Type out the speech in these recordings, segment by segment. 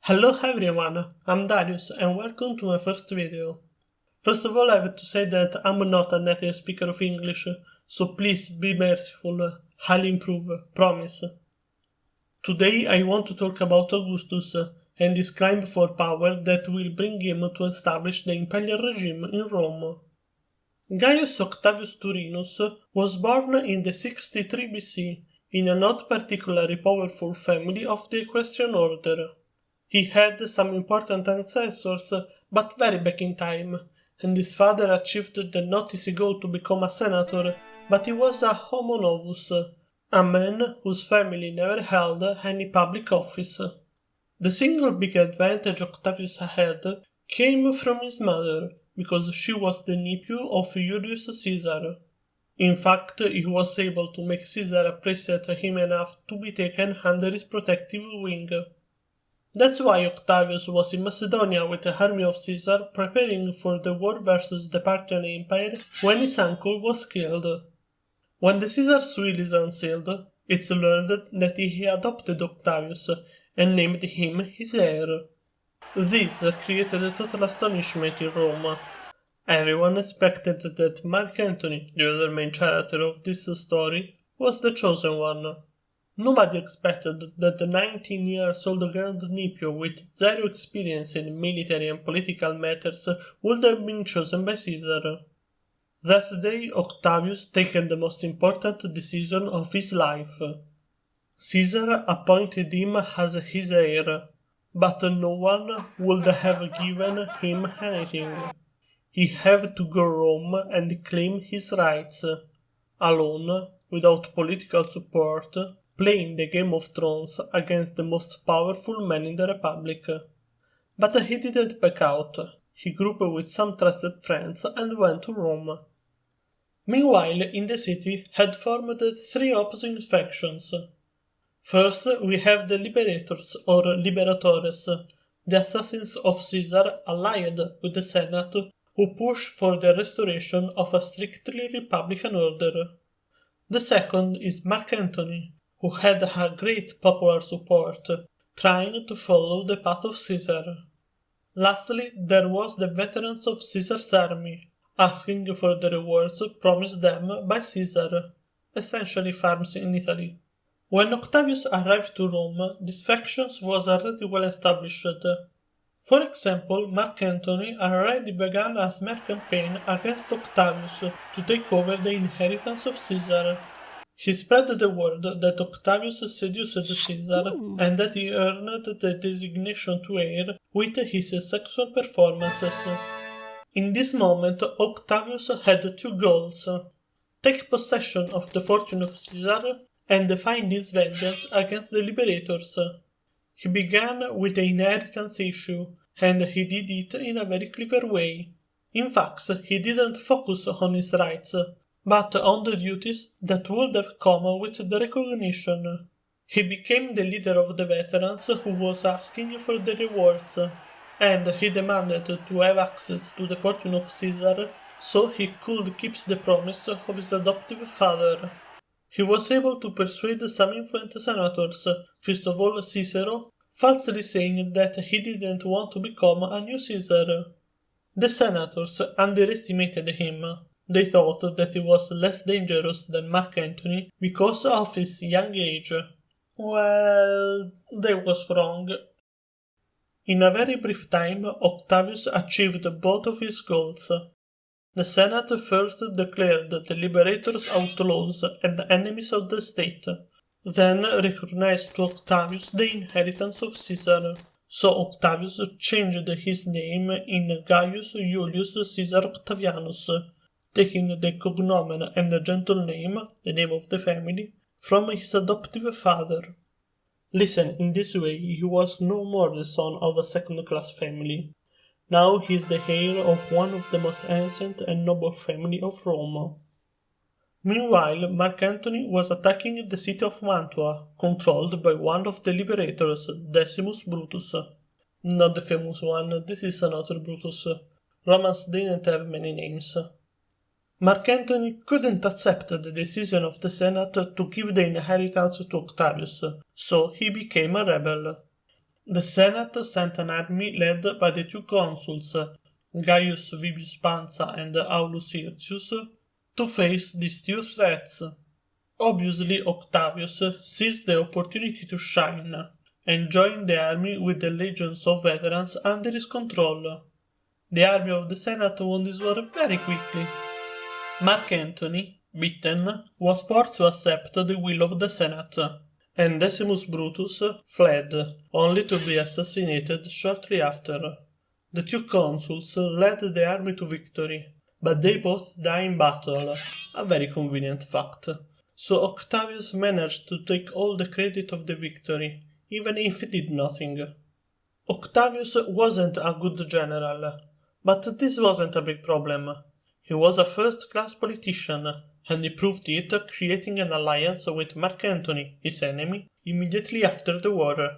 Hello everyone, I'm Darius and welcome to my first video. First of all, I have to say that I'm not a native speaker of English, so please be merciful, I'll improve, promise. Today I want to talk about Augustus and his climb for power that will bring him to establish the imperial regime in Rome. Gaius Octavius Turinus was born in the 63 BC in a not particularly powerful family of the equestrian order. He had some important ancestors, but very back in time, and his father achieved the not easy goal to become a senator, but he was a homo novus, a man whose family never held any public office. The single big advantage Octavius had came from his mother, because she was the nephew of Julius Caesar. In fact, he was able to make Caesar appreciate him enough to be taken under his protective wing. That's why Octavius was in Macedonia with the army of Caesar preparing for the war versus the Parthian Empire when his uncle was killed. When the Caesar's will is unsealed, it's learned that he adopted Octavius and named him his heir. This created a total astonishment in Rome. Everyone expected that Mark Antony, the other main character of this story, was the chosen one. Nobody expected that the 19-year-old grand nephew with zero experience in military and political matters would have been chosen by Caesar. That day Octavius taken the most important decision of his life. Caesar appointed him as his heir, but no one would have given him anything. He had to go Rome and claim his rights, alone, without political support, playing the Game of Thrones against the most powerful man in the Republic. But he didn't back out. He grouped with some trusted friends and went to Rome. Meanwhile, in the city had formed three opposing factions. First, we have the Liberators or Liberatores, the assassins of Caesar allied with the Senate who pushed for the restoration of a strictly republican order. The second is Mark Antony, who had a great popular support, trying to follow the path of Caesar. Lastly, there was the veterans of Caesar's army, asking for the rewards promised them by Caesar, essentially farms in Italy. When Octavius arrived to Rome, these factions was already well established. For example, Mark Antony already began a smear campaign against Octavius to take over the inheritance of Caesar. He spread the word that Octavius seduced Caesar and that he earned the designation to heir with his sexual performances. In this moment, Octavius had two goals: take possession of the fortune of Caesar and find his vengeance against the Liberators. He began with the inheritance issue, and he did it in a very clever way. In fact, he didn't focus on his rights, but on the duties that would have come with the recognition. He became the leader of the veterans who was asking for the rewards, and he demanded to have access to the fortune of Caesar so he could keep the promise of his adoptive father. He was able to persuade some influent senators, first of all Cicero, falsely saying that he didn't want to become a new Caesar. The senators underestimated him. They thought that he was less dangerous than Mark Antony because of his young age. Well, they was wrong. In a very brief time, Octavius achieved both of his goals. The Senate first declared the Liberators outlaws and enemies of the state, then recognized to Octavius the inheritance of Caesar, so Octavius changed his name in Gaius Julius Caesar Octavianus, taking the cognomen and the gentle name, the name of the family, from his adoptive father. Listen, in this way he was no more the son of a second-class family. Now he is the heir of one of the most ancient and noble family of Rome. Meanwhile, Mark Antony was attacking the city of Mantua, controlled by one of the Liberators, Decimus Brutus. Not the famous one, this is another Brutus. Romans didn't have many names. Mark Antony couldn't accept the decision of the Senate to give the inheritance to Octavius, so he became a rebel. The Senate sent an army led by the two consuls, Gaius Vibius Pansa and Aulus Hirtius, to face these two threats. Obviously, Octavius seized the opportunity to shine and joined the army with the legions of veterans under his control. The army of the Senate won this war very quickly. Mark Antony, beaten, was forced to accept the will of the Senate, and Decimus Brutus fled, only to be assassinated shortly after. The two consuls led the army to victory, but they both died in battle, a very convenient fact. So Octavius managed to take all the credit of the victory, even if he did nothing. Octavius wasn't a good general, but this wasn't a big problem. He was a first-class politician, and he proved it creating an alliance with Mark Antony, his enemy, immediately after the war.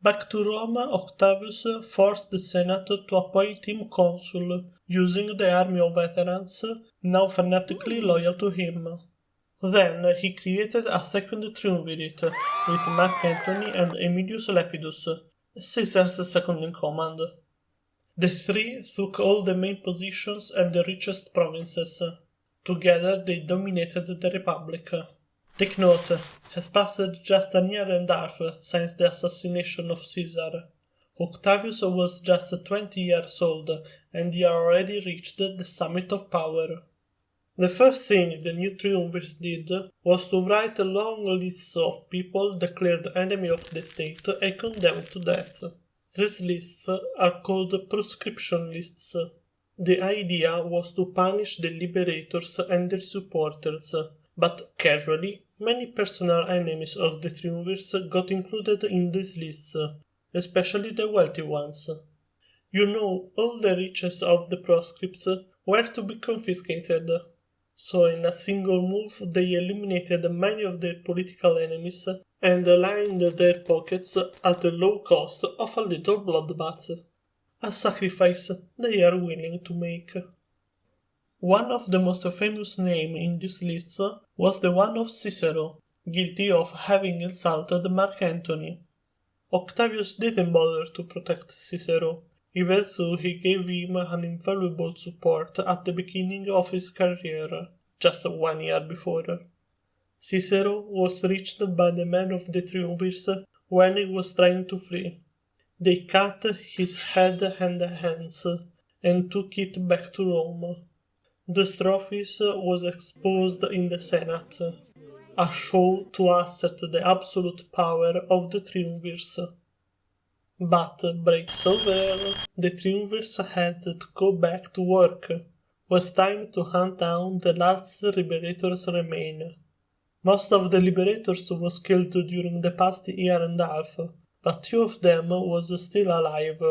Back to Rome, Octavius forced the Senate to appoint him consul, using the army of veterans now fanatically loyal to him. Then he created a second triumvirate with Mark Antony and Aemilius Lepidus, Caesar's second-in-command. The three took all the main positions and the richest provinces. Together they dominated the Republic. Take note, has passed just a year and a half since the assassination of Caesar. Octavius was just 20 years old, and he had already reached the summit of power. The first thing the new triumvirs did was to write long lists of people declared enemy of the state and condemned to death. These lists are called proscription lists. The idea was to punish the liberators and their supporters, but casually, many personal enemies of the triumvirs got included in these lists, especially the wealthy ones. All the riches of the proscripts were to be confiscated. So in a single move they eliminated many of their political enemies and lined their pockets at the low cost of a little bloodbath, a sacrifice they are willing to make. One of the most famous names in this list was the one of Cicero, guilty of having insulted Mark Antony. Octavius didn't bother to protect Cicero, even though he gave him an invaluable support at the beginning of his career, just 1 year before. Cicero was reached by the men of the triumvirs when he was trying to flee. They cut his head and hands and took it back to Rome. The trophies was exposed in the Senate, a show to assert the absolute power of the triumvirs. But breaks over, the triumvirs had to go back to work. Was time to hunt down the last liberators remain. Most of the liberators was killed during the past year and a half, but two of them was still alive,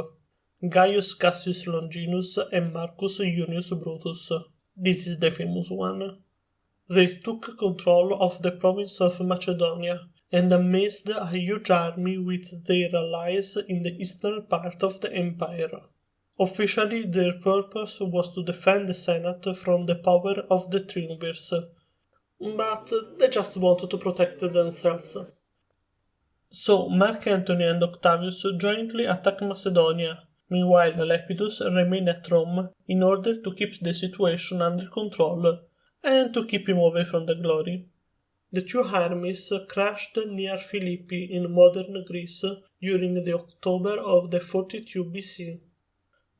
Gaius Cassius Longinus and Marcus Junius Brutus. This is the famous one. They took control of the province of Macedonia and amassed a huge army with their allies in the eastern part of the empire. Officially, their purpose was to defend the Senate from the power of the triumvirs, but they just wanted to protect themselves. So Mark Antony and Octavius jointly attacked Macedonia. Meanwhile, Lepidus remained at Rome in order to keep the situation under control and to keep him away from the glory. The two armies crashed near Philippi in modern Greece during the October of the 42 BC.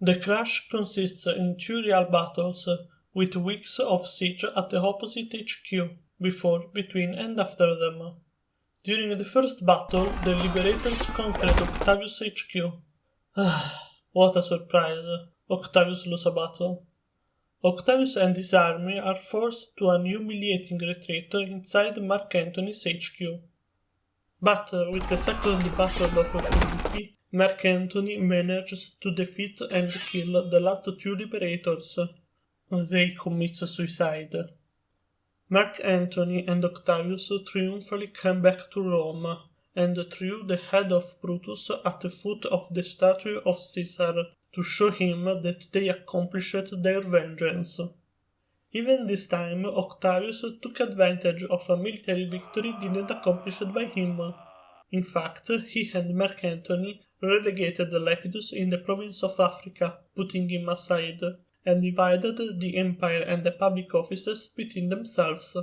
The crash consists in two real battles, with weeks of siege at the opposite HQ, before, between and after them. During the first battle, the liberators conquered Octavius' HQ. What a surprise! Octavius lost a battle. Octavius and his army are forced to an humiliating retreat inside Mark Antony's HQ. But with the second battle of Philippi, Mark Antony managed to defeat and kill the last two liberators. They commit suicide. Mark Antony and Octavius triumphantly came back to Rome and threw the head of Brutus at the foot of the statue of Caesar to show him that they accomplished their vengeance. Even this time, Octavius took advantage of a military victory didn't accomplished by him. In fact, he and Mark Antony relegated Lepidus in the province of Africa, putting him aside, and divided the empire and the public offices between themselves.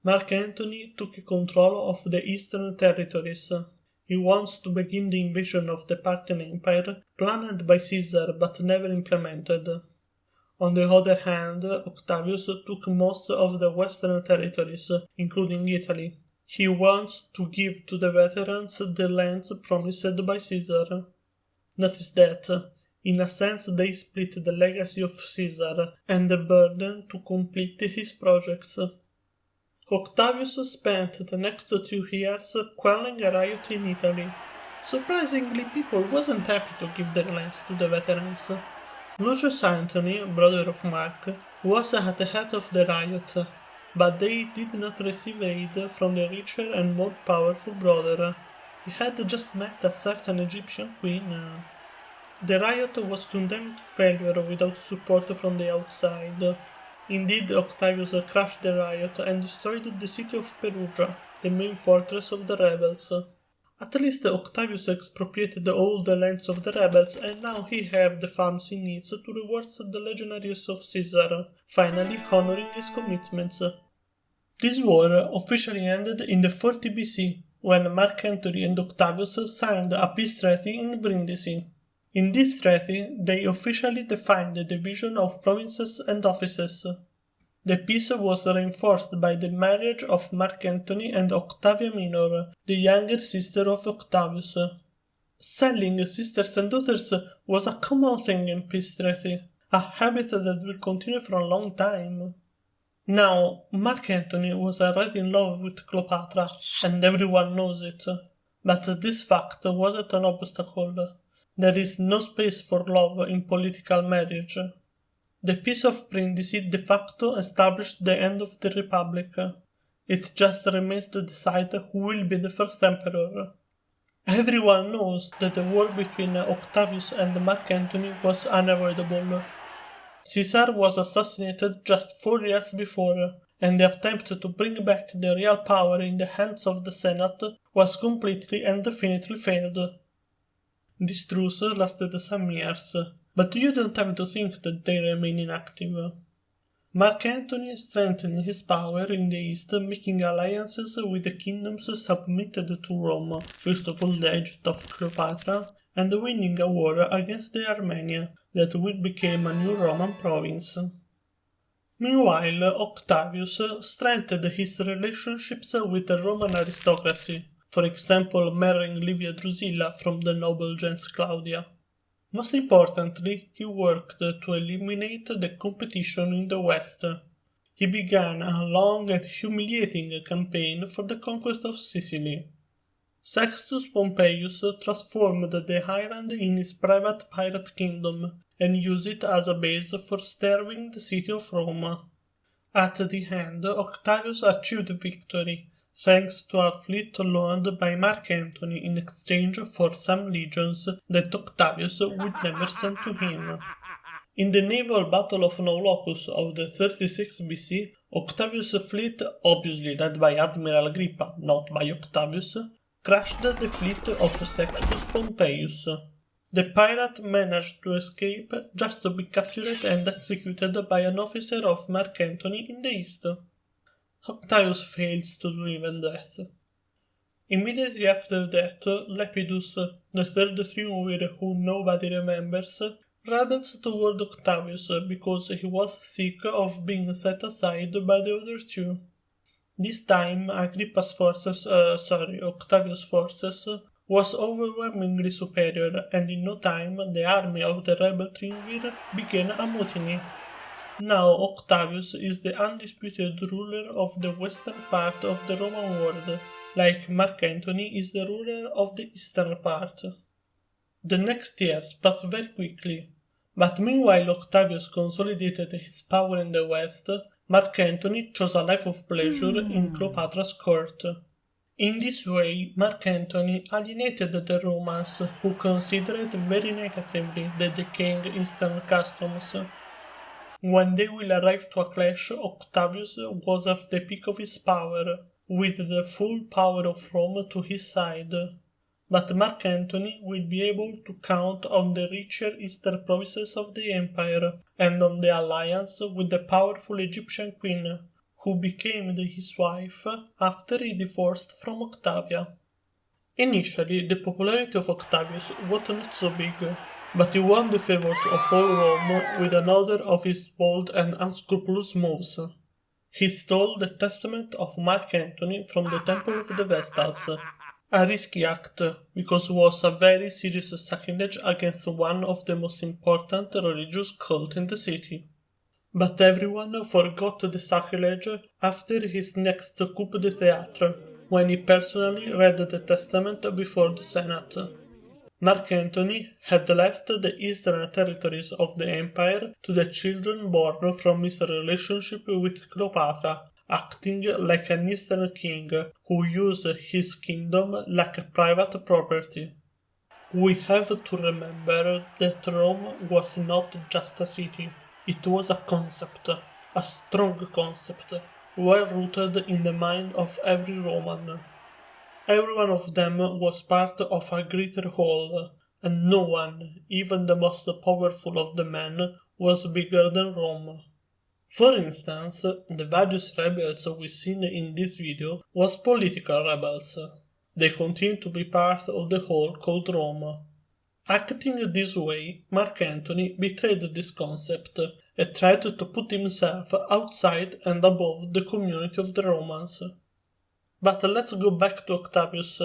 Mark Antony took control of the eastern territories. He wants to begin the invasion of the Parthian Empire, planned by Caesar but never implemented. On the other hand, Octavius took most of the western territories, including Italy. He wants to give to the veterans the lands promised by Caesar. Notice that, in a sense, they split the legacy of Caesar and the burden to complete his projects. Octavius spent the next 2 years quelling a riot in Italy. Surprisingly, people wasn't happy to give their lands to the veterans. Lucius Antony, brother of Mark, was at the head of the riot, but they did not receive aid from the richer and more powerful brother. He had just met a certain Egyptian queen. The riot was condemned to failure without support from the outside. Indeed, Octavius crushed the riot and destroyed the city of Perugia, the main fortress of the rebels. At least Octavius expropriated all the lands of the rebels, and now he have the farms he needs to reward the legionaries of Caesar, finally honoring his commitments. This war officially ended in the 40 BC, when Mark Antony and Octavius signed a peace treaty in Brindisi. In this treaty, they officially defined the division of provinces and offices. The peace was reinforced by the marriage of Mark Antony and Octavia Minor, the younger sister of Octavius. Selling sisters and daughters was a common thing in peace treaty, a habit that will continue for a long time. Now, Mark Antony was already in love with Cleopatra, and everyone knows it, but this fact wasn't an obstacle. There is no space for love in political marriage. The Peace of Brindisi de facto established the end of the Republic. It just remains to decide who will be the first emperor. Everyone knows that the war between Octavius and Mark Antony was unavoidable. Caesar was assassinated just 4 years before, and the attempt to bring back the real power in the hands of the Senate was completely and definitely failed. This truce lasted some years, but you don't have to think that they remain inactive. Mark Antony strengthened his power in the east, making alliances with the kingdoms submitted to Rome, first of all the Egypt of Cleopatra, and winning a war against the Armenia, that would become a new Roman province. Meanwhile, Octavius strengthened his relationships with the Roman aristocracy, for example marrying Livia Drusilla from the noble gens Claudia. Most importantly, he worked to eliminate the competition in the West. He began a long and humiliating campaign for the conquest of Sicily. Sextus Pompeius transformed the island in his private pirate kingdom and used it as a base for starving the city of Rome. At the end, Octavius achieved victory, thanks to a fleet loaned by Mark Antony in exchange for some legions that Octavius would never send to him. In the naval battle of Naulochus of the 36 BC, Octavius' fleet, obviously led by Admiral Agrippa, not by Octavius, crashed the fleet of Sextus Pompeius. The pirate managed to escape just to be captured and executed by an officer of Mark Antony in the east. Octavius fails to do even that. Immediately after that, Lepidus, the third triumvir who nobody remembers, rebels toward Octavius because he was sick of being set aside by the other two. This time, Octavius' forces was overwhelmingly superior, and in no time the army of the rebel triumvir began a mutiny. Now Octavius is the undisputed ruler of the western part of the Roman world, like Mark Antony is the ruler of the eastern part. The next years passed very quickly, but meanwhile Octavius consolidated his power in the west, Mark Antony chose a life of pleasure in Cleopatra's court. In this way, Mark Antony alienated the Romans, who considered very negatively the decaying Eastern customs. When they will arrive to a clash, Octavius was at the peak of his power. with the full power of Rome to his side. But Mark Antony will be able to count on the richer eastern provinces of the empire and on the alliance with the powerful Egyptian queen, who became his wife after he divorced from Octavia. Initially, the popularity of Octavius was not so big, but he won the favors of all Rome with another of his bold and unscrupulous moves. He stole the testament of Mark Antony from the Temple of the Vestals, a risky act because it was a very serious sacrilege against one of the most important religious cults in the city. But everyone forgot the sacrilege after his next coup d'état, when he personally read the testament before the Senate. Mark Antony had left the eastern territories of the empire to the children born from his relationship with Cleopatra, acting like an eastern king who used his kingdom like a private property. We have to remember that Rome was not just a city, it was a concept, a strong concept, well rooted in the mind of every Roman. Every one of them was part of a greater whole, and no one, even the most powerful of the men, was bigger than Rome. For instance, the various rebels we seen in this video was political rebels. They continue to be part of the whole called Rome. Acting this way, Mark Antony betrayed this concept and tried to put himself outside and above the community of the Romans. But let's go back to Octavius.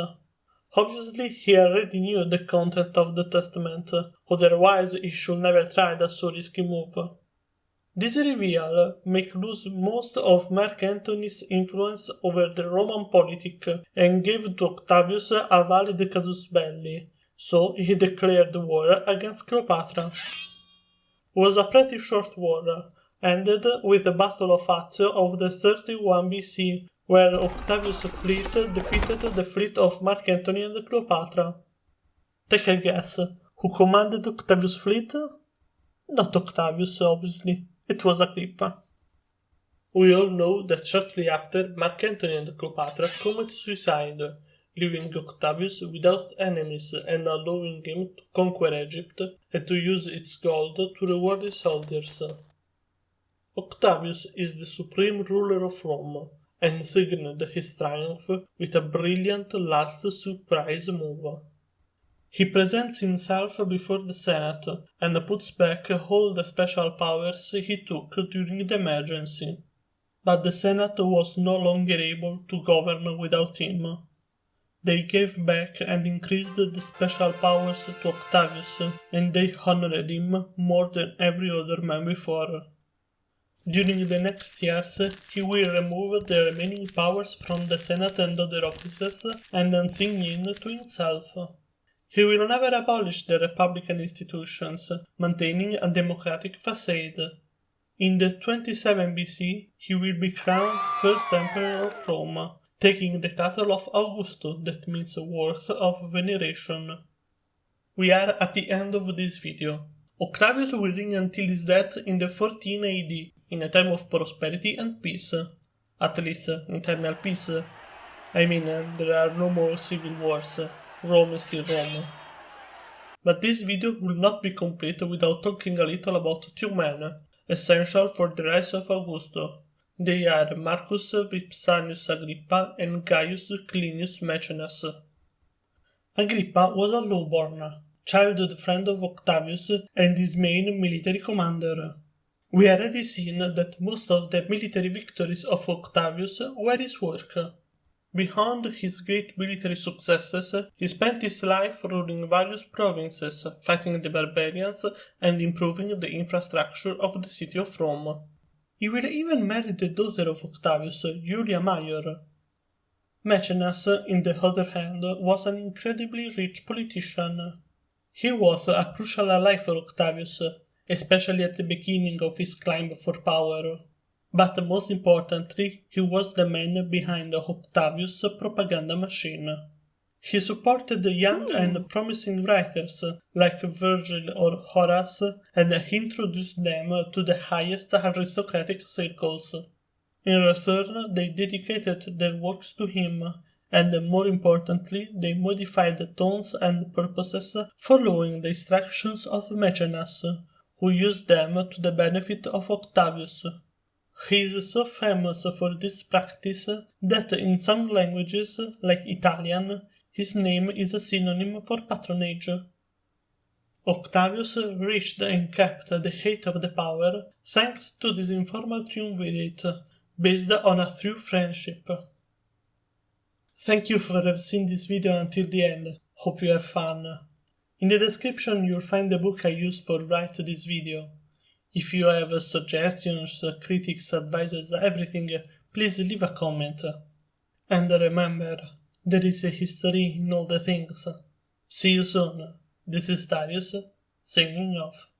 Obviously, he already knew the content of the testament, otherwise he should never try a so risky move. This reveal makes lose most of Mark Antony's influence over the Roman politic and gave to Octavius a valid casus belli, so he declared war against Cleopatra. It was a pretty short war, ended with the Battle of Accio of the 31 BC, where Octavius' fleet defeated the fleet of Mark Antony and Cleopatra. Take a guess, who commanded Octavius' fleet? Not Octavius, obviously, it was Agrippa. We all know that shortly after, Mark Antony and Cleopatra committed suicide, leaving Octavius without enemies and allowing him to conquer Egypt and to use its gold to reward his soldiers. Octavius is the supreme ruler of Rome, and signaled his triumph with a brilliant last surprise move. He presents himself before the Senate and puts back all the special powers he took during the emergency. But the Senate was no longer able to govern without him. They gave back and increased the special powers to Octavius, and they honored him more than every other man before. During the next years, he will remove the remaining powers from the Senate and other offices and assign it to himself. He will never abolish the republican institutions, maintaining a democratic facade. In the 27 BC, he will be crowned first emperor of Rome, taking the title of Augustus, that means worth of veneration. We are at the end of this video. Octavius will reign until his death in the 14 AD, in a time of prosperity and peace. At least, internal peace. I mean, there are no more civil wars. Rome is still Rome. But this video will not be complete without talking a little about two men, essential for the rise of Augustus. They are Marcus Vipsanius Agrippa and Gaius Clinius Maecenas. Agrippa was a lowborn, childhood friend of Octavius and his main military commander. We already seen that most of the military victories of Octavius were his work. Beyond his great military successes, he spent his life ruling various provinces, fighting the barbarians, and improving the infrastructure of the city of Rome. He will even marry the daughter of Octavius, Julia Maior. Maecenas, in the other hand, was an incredibly rich politician. He was a crucial ally for Octavius, especially at the beginning of his climb for power. But most importantly, he was the man behind Octavius' propaganda machine. He supported young and promising writers like Virgil or Horace and introduced them to the highest aristocratic circles. In return, they dedicated their works to him, and more importantly, they modified the tones and purposes following the instructions of Mecenas, who used them to the benefit of Octavius. He is so famous for this practice that in some languages, like Italian, his name is a synonym for patronage. Octavius reached and kept the height of the power thanks to this informal triumvirate, based on a true friendship. Thank you for having seen this video until the end, hope you have fun. In the description you'll find the book I used for write this video. If you have suggestions, critics, advices, everything, please leave a comment. And remember, there is a history in all the things. See you soon. This is Darius, signing off.